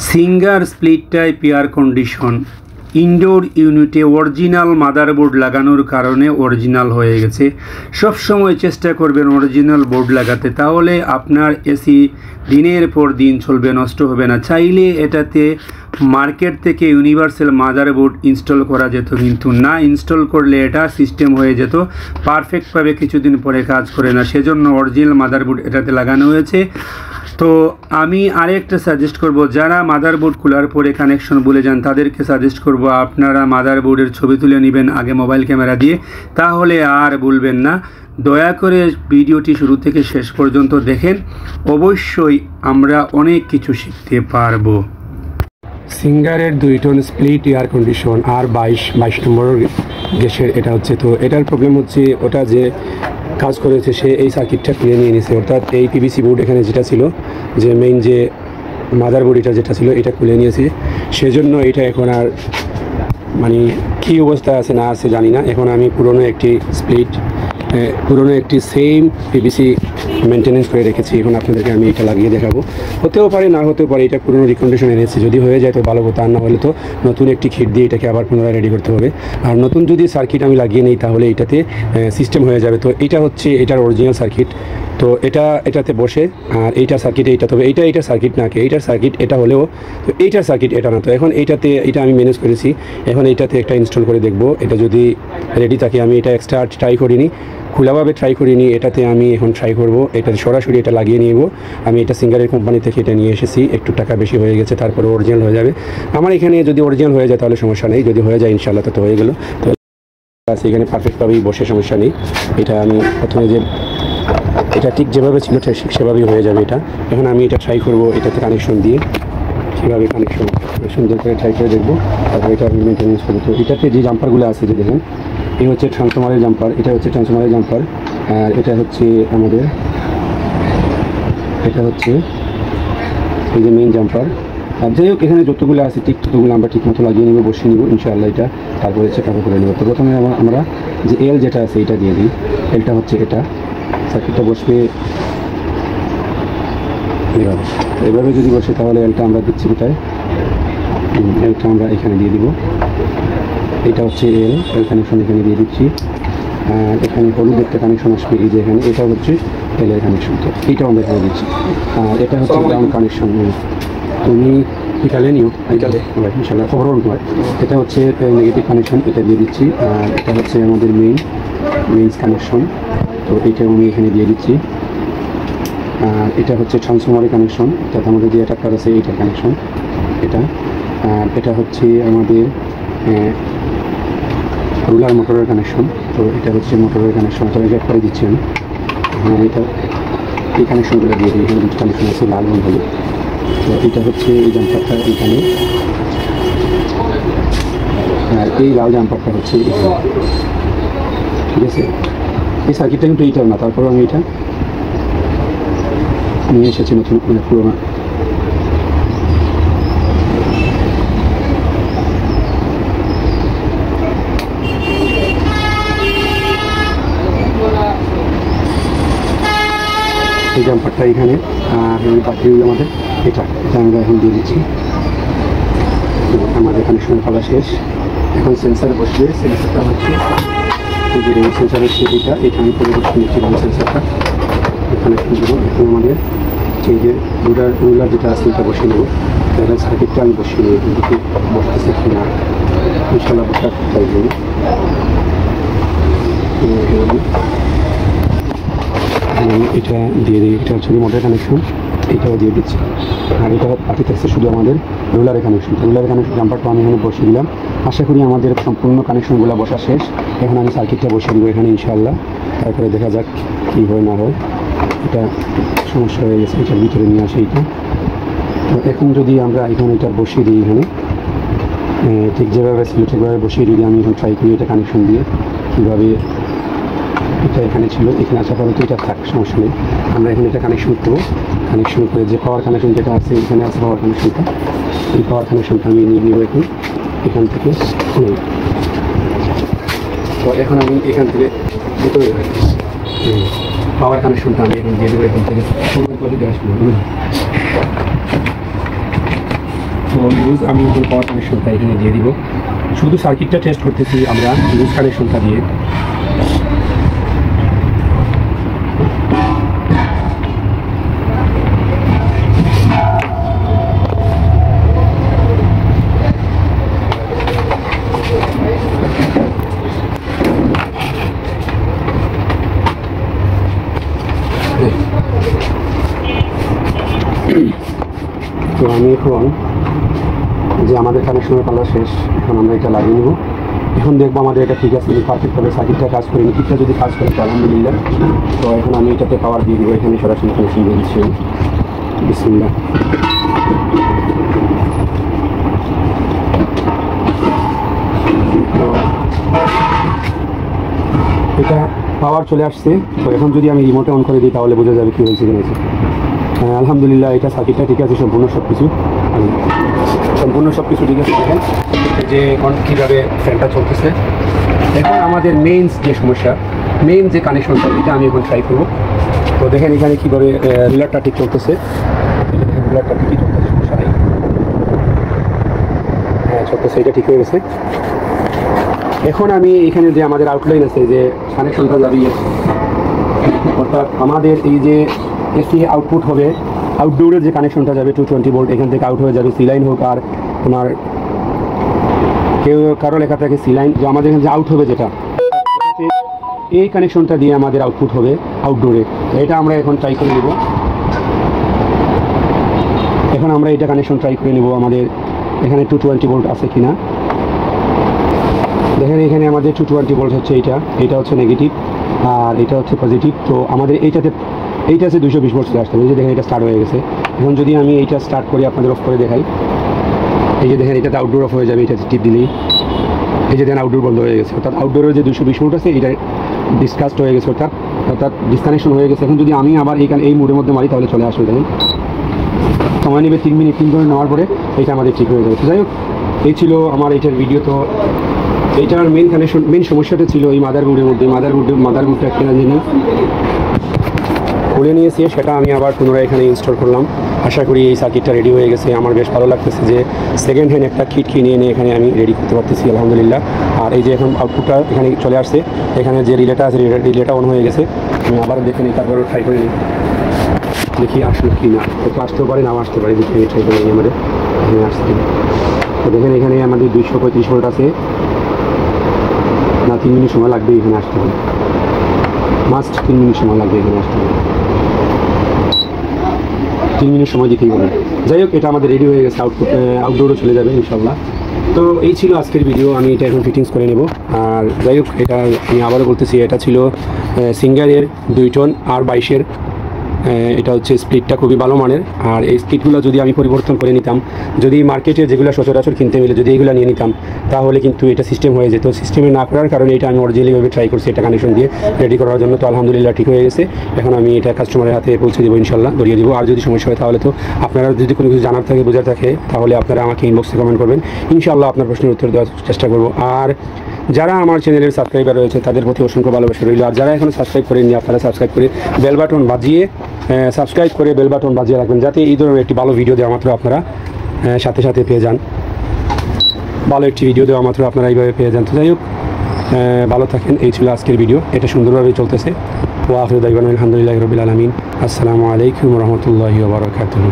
Singer split type air condition indoor ইউনিটে original motherboard লাগানোর কারণে অরিজিনাল হয়ে গেছে। সব সময় চেষ্টা করবেন অরিজিনাল বোর্ড লাগাতে, তাহলে আপনার এসি দিনের পর দিন চলবে, নষ্ট হবে না। চাইলে এটাতে মার্কেট থেকে ইউনিভার্সাল মাদারবোর্ড ইনস্টল করা যেত, কিন্তু না ইনস্টল করলে এটা সিস্টেম হয়ে যেত, পারফেক্টভাবে কিছুদিন পরে কাজ করে না। সেজন্য অরিজিনাল মাদারবোর্ড এটাতে লাগানো হয়েছে। তো আমি আরেকটা সাজেস্ট করব, যারা মাদারবোর্ড খোলার পরে কানেকশন ভুলে যান তাদেরকে সাজেস্ট করব আপনারা মাদারবোর্ডের ছবি তুলে নেবেন আগে মোবাইল ক্যামেরা দিয়ে, তাহলে আর ভুলবেন না। দয়া করে ভিডিওটি শুরু থেকে শেষ পর্যন্ত দেখেন, অবশ্যই আমরা অনেক কিছু শিখতে পারবো। সিঙ্গারের 2 টন স্প্লিট এয়ার কন্ডিশন আর 22 নম্বর গ্যাসের এটা হচ্ছে। তো এটার প্রবলেম হচ্ছে ওটা যে কাজ করেছে সে এই সার্কিটটা খুলে নিয়ে নিয়েছে, অর্থাৎ এই পিভিসি বোর্ড এখানে যেটা ছিল, যে মেইন যে মাদারবোর্ড এটা যেটা ছিল এটা খুলে নিয়েছে। সেজন্য এটা এখন আর মানে কী অবস্থা আছে না আছে জানি না। এখন আমি পুরনো একটি সেম পিভিসি মেনটেনেন্স করে রেখেছি। এখন আপনাদেরকে আমি এটা লাগিয়ে দেখাবো। হতেও পারে না হতেও পারে, এটা পুরনো রিকন্ডিশন এনেছি, যদি হয়ে যায় তো ভালো কথা, আর না হলে তো নতুন একটি কিট দিয়ে এটাকে আবার পুনরায় রেডি করতে হবে। আর নতুন যদি সার্কিট আমি লাগিয়ে নিই তাহলে এটাতে সিস্টেম হয়ে যাবে। তো এটা হচ্ছে এটার অরিজিনাল সার্কিট। তো এটাতে বসে আর এইটা সার্কিট এইটা, তবে এইটার সার্কিট না, এইটার সার্কিট এটা হলেও তো এইটার সার্কিট এটা না। তো এখন এটা আমি ম্যানেজ করেছি। এখন এইটাতে একটা ইনস্টল করে দেখব, এটা যদি রেডি থাকে। আমি এটা এক্সট্রা ট্রাই করিনি, খোলাভাবে ট্রাই করিনি, এটাতে আমি এখন ট্রাই করব। এটা সরাসরি এটা লাগিয়ে নিব। আমি এটা সিঙ্গারের কোম্পানি থেকে এটা নিয়ে এসেছি, একটু টাকা বেশি হয়ে গেছে, তারপরে অরিজিনাল হয়ে যাবে। আমার এখানে যদি অরিজিনাল হয়ে যায় তাহলে সমস্যা নেই, যদি হয়ে যায় ইনশাআল্লাহ তো হয়ে গেল। তো এখানে পারফেক্টভাবেই বসে সমস্যা নেই। এটা আমি প্রথমে যে এটা ঠিক যেভাবে ছিল ঠিক সেভাবেই হয়ে যাবে এটা। এখন আমি এটা ট্রাই করব এটাতে কানেকশন দিয়ে, কীভাবে কানেকশন সুন্দর করে ট্রাই করে দেখবো, তারপরে এটা আমি মেনটেনেন্স করবো। তো এটাতে যে জাম্পারগুলো আছে যে দেখেন, এই হচ্ছে ট্রান্সফরমারের জাম্পার, এটা হচ্ছে ট্রান্সফরমারের জাম্পার, আর এটা হচ্ছে আমাদের এই যে মেইন জাম্পার। আর যাই হোক এখানে যতগুলো আছে ঠিক ততগুলো আমরা ঠিক মতো লাগিয়ে নেবো, বসিয়ে নেবো ইনশাআল্লাহ এটা, তারপরে চেক আপ করে নেবো। তো প্রথমে আমরা যে এল যেটা আছে এটা দিয়ে দিই। এলটা হচ্ছে এটা, সার্কিটটা বসবে এভাবে যদি বসে তাহলে এলটা আমরা দিচ্ছি কোথায়, এলটা আমরা এখানে দিয়ে দিব। এটা হচ্ছে এল কানেকশন এখানে দিয়ে দিচ্ছি। আর এখানে হলুদ একটা কানেকশন আসবে এই যে এখানে, এটা হচ্ছে এলের কানেকশন, তো এইটাও আমরা এখানে দিচ্ছি। আর এটা হচ্ছে গ্রাউন্ড কানেকশন। তুমি বিকালে নিও, বিকালে ইনশাআল্লাহ খবর হয়। এটা হচ্ছে নেগেটিভ কানেকশন, এটা দিয়ে দিচ্ছি। আর এটা হচ্ছে আমাদের মেইনস কানেকশন, তো এইটা আমি এখানে দিয়ে দিচ্ছি। আর এটা হচ্ছে ট্রান্সফরমারের কানেকশন, অর্থাৎ আমাদের যে অ্যাডাপ্টার আছে এইটার কানেকশন এটা। আর এটা হচ্ছে আমাদের রুলার মোটরের কানেকশন, তো এটা হচ্ছে মোটরের কানেকশন, তো এটা করে দিচ্ছি আমি। এটা এই কানেকশনগুলো দিয়ে দিই, এখানে দুটো কানেকশন আছে লাল এবং হলুদ। তো এটা হচ্ছে এই জাম্পারটা এখানে, আর এই লাল জাম্পারটা হচ্ছে এখানে, ঠিক আছে। এই সার্কিটটা কিন্তু এইটাও না, তারপরেও আমি এটা নিয়ে এসেছি নতুন পুরোনো। এই জাম্পারটা এখানে, আর বাকি আমাদের এটা আমরা এখন দিয়ে দিচ্ছি। আমাদের কানেকশন করা শেষ। এখন সেন্সারে বসবে, সেন্সারটা হচ্ছে সেন্সার হচ্ছে এটা, এখানে করে বসে নিচ্ছি সেন্সারটা কানেকশন দেবো। এখন আমাদের এই যে রুলার যেটা আছে এটা বসিয়ে নেবো। এটা সার্কিটটা আমি বসিয়ে নেব, কিন্তু বসতেছে কি না ইনশাআল্লাহ বসার ট্রাই করবো। এটা দিয়ে দিই, এটা হচ্ছে মোটরের কানেকশন, এটাও দিয়ে দিচ্ছি। আর এটা বাকি থাকছে শুধু আমাদের রুলারের কানেকশন। রুলারের কানেকশন জাম্পারটা আমি এখানে বসিয়ে দিলাম। আশা করি আমাদের সম্পূর্ণ কানেকশনগুলো বসা শেষ। এখন আমি সার্কিটটা বসিয়ে দেবো এখানে ইনশাআল্লাহ, তারপরে দেখা যাক কী হয় না হয়। এটা সমস্যা হয়ে গেছে, এটার ভিতরে নিয়ে আসে এইটা। তো এখন যদি আমরা এখানে এটা বসিয়ে দিই, এখানে ঠিক যেভাবে ছিল ঠিকভাবে বসিয়ে যদি আমি এখন ট্রাই করি এটা কানেকশন দিয়ে কীভাবে। এটা এখানে ছিল, এখানে আসা পরে তো এটা থাক, সমস্যা নেই। আমরা এখানে এটা কানেকশন করবো, কানেকশন করে যে পাওয়ার কানেকশন যেটা আছে এখানে আছে পাওয়ার কানেকশনটা, এই পাওয়ার কানেকশনটা আমি নিয়ে নেবো এখান থেকে। তো এখন আমি এখান থেকে ভিতরে পাওয়ার কানেকশনটা আমি এখন দিয়ে দেবো এখান থেকে। লুজ আমি এখন পাওয়ার কানেকশনটা এখানে দিয়ে দিব। শুধু সার্কিটটা টেস্ট করতেছি আমরা লুজ কানেকশনটা দিয়ে। তো আমি এখন যে আমাদের কানেকশনের পাল্লা শেষ, এখন আমরা এটা লাগিয়ে নেব। এখন দেখবো আমাদের এটা ঠিক আছে, পারফেক্টভাবে সার্কিটটা কাজ করেনি, ঠিকঠাক যদি কাজ করে তো আলহামদুলিল্লাহ। তো এখন আমি এটাতে পাওয়ার দিয়ে দিব, এখানে সরাসরি কানেকশন দিয়ে দিচ্ছি। বিসমিল্লাহ। তো এটা পাওয়ার চলে আসছে। তো এখন যদি আমি রিমোটে অন করে দিই তাহলে বোঝা যাবে কী হয়েছে কিনা। আলহামদুলিল্লাহ এটা সার্কিটটা ঠিক আছে, সম্পূর্ণ সব কিছু ঠিক আছে। দেখেন যে এখন কীভাবে ফ্যানটা চলতেছে। এখন আমাদের মেইন যে সমস্যা, মেইন যে কানেকশনটা, এটা আমি এখন ট্রাই করবো। তো দেখেন এখানে কীভাবে রিলারটা ঠিক চলতেছে, রিলারটা ঠিকই চলতেছে, সমস্যা নেই। হ্যাঁ চলতেছে, এটা ঠিক হয়ে গেছে। এখন আমি এখানে যে আমাদের আউটলাইন আছে যে কানেকশনটা যাবে, অর্থাৎ আমাদের এই যে এসি আউটপুট হবে, আউটডোরের যে কানেকশনটা যাবে 220 ভোল্ট, এখান থেকে আউট হয়ে যাবে সিলাইন হোক আর তোমার কারো লেখা থাকে সিলাইন, যে আমাদের এখানে যে আউট হবে যেটা, এই কানেকশনটা দিয়ে আমাদের আউটপুট হবে আউটডোরে। এটা আমরা এখন ট্রাই করে নেব। এখন আমরা এটা কানেকশন ট্রাই করে নেব আমাদের এখানে 220 ভোল্ট আছে কিনা। দেখেন এখানে আমাদের 220 ভোল্ট হচ্ছে, এটা হচ্ছে নেগেটিভ আর এটা হচ্ছে পজিটিভ। তো আমাদের এইটা আছে 220 ভোল্ট চলে আসতে হবে। এই যে দেখেন এটা স্টার্ট হয়ে গেছে। এখন যদি আমি এইটা স্টার্ট করি আপনাদের অফ করে দেখাই, এই যে দেখেন এটাতে আউটডোর অফ হয়ে যাবে, এটা টিপ দিলেই এই যে দেখেন আউটডোর বন্ধ হয়ে গেছে। অর্থাৎ আউটডোরের যে 220 ভোল্ট আছে এটা ডিসকাস্ট হয়ে গেছে, অর্থাৎ ডিসকানেকশন হয়ে গেছে। এখন যদি আমি আবার এই মোডের মধ্যে মারি তাহলে চলে আসবে। দেখেন সময় নেবে 3 মিনিট, 3 করে নেওয়ার পরে এটা আমাদের ঠিক হয়ে যাবে। তো যাই হোক, এই ছিল আমার এইটার ভিডিও। তো এইটার মেন সমস্যাটা ছিল এই মাদারবোর্ডের মধ্যে। মাদারবোর্ডটা কেনা জিনিস খুলে নিয়েছি, সেটা আমি আবার পুনরায় এখানে ইনস্টল করলাম। আশা করি এই সার্কিটটা রেডি হয়ে গেছে। আমার বেশ ভালো লাগতেছে যে সেকেন্ড হ্যান্ড একটা কিট কিনে এনে এখানে আমি রেডি করতে পারতেছি আলহামদুলিল্লাহ। আর এই যে এখন আউটপুটটা এখানে চলে আসছে, এখানে যে রিলেটা আছে রিলেটা অন হয়ে গেছে। আমি আবার দেখে নিই, তারপরে ট্রাই করে নিই, দেখি আসলো কি না। তো আসতেও পারে, নাও আসতে পারে, দেখি ট্রাই করে নিই আমাদের এখানে আসছে। তো দেখেন এখানে আমাদের 235 ভোল্ট আছে না, 3 মিনিট সময় লাগবে এখানে আসতে হবে, মাস্ট 3 মিনিট সময় লাগবে এখানে আসতে হবে, 3 মিনিট সময় দিতেই হবে। যাই হোক, এটা আমাদের রেডি হয়ে গেছে, আউটডোরও চলে যাবে ইনশাল্লাহ। তো এই ছিল আজকের ভিডিও। আমি এটা এখন ফিটিংস করে নেব। আর যাই হোক, এটা আমি আবারও বলতেছি, এটা ছিল সিঙ্গারের 2 টন R22-এর। এটা হচ্ছে স্প্লিটটা খুবই ভালো মানের। আর এই স্প্লিটগুলো যদি আমি পরিবর্তন করে নিতাম, যদি মার্কেটে যেগুলো সচরাচর কিনতে মিলে যদি এগুলো নিয়ে নিতাম, তাহলে কিন্তু এটা সিস্টেম হয়ে যেত। সিস্টেমে না করার কারণে এটা আমি অরিজিনালিভাবে ট্রাই করছি এটা কানেকশন দিয়ে রেডি করার জন্য। তো আলহামদুলিল্লাহ ঠিক হয়ে গেছে। এখন আমি এটা কাস্টমারের হাতে পৌঁছে দেবো ইনশাল্লাহ, ধরিয়ে দেবো। আর যদি সমস্যা হয় তাহলে তো আপনারা যদি কোনো কিছু জানার থাকে, বোঝার থাকে, তাহলে আপনারা আমাকে ইনবক্সে কমেন্ট করবেন, ইনশাল্লাহ আপনার প্রশ্নের উত্তর দেওয়ার চেষ্টা করবো। আর যারা আমার চ্যানেলের সাবস্ক্রাইবার রয়েছে তাদের প্রতি অসংখ্য ভালোবাসা রইল। আর যারা এখনও সাবস্ক্রাইব করেননি, আপনারা সাবস্ক্রাইব করে বেল বাটন বাজিয়ে রাখবেন, যাতে এই ধরনের একটি ভালো ভিডিও দেওয়া মাত্র আপনারা সাথে সাথে পেয়ে যান, ভালো একটি ভিডিও দেওয়া মাত্র আপনারা এইভাবে পেয়ে যান। তো যাই হোক, ভালো থাকেন। এই ছিল আজকের ভিডিও, এটা সুন্দরভাবে চলতেছে। ওয়া আখিরু দাওয়ানা আলহামদুলিল্লাহি রাব্বিল আলামিন। আসসালামু আলাইকুম ওয়া রাহমাতুল্লাহি ওয়া বারাকাতুহু।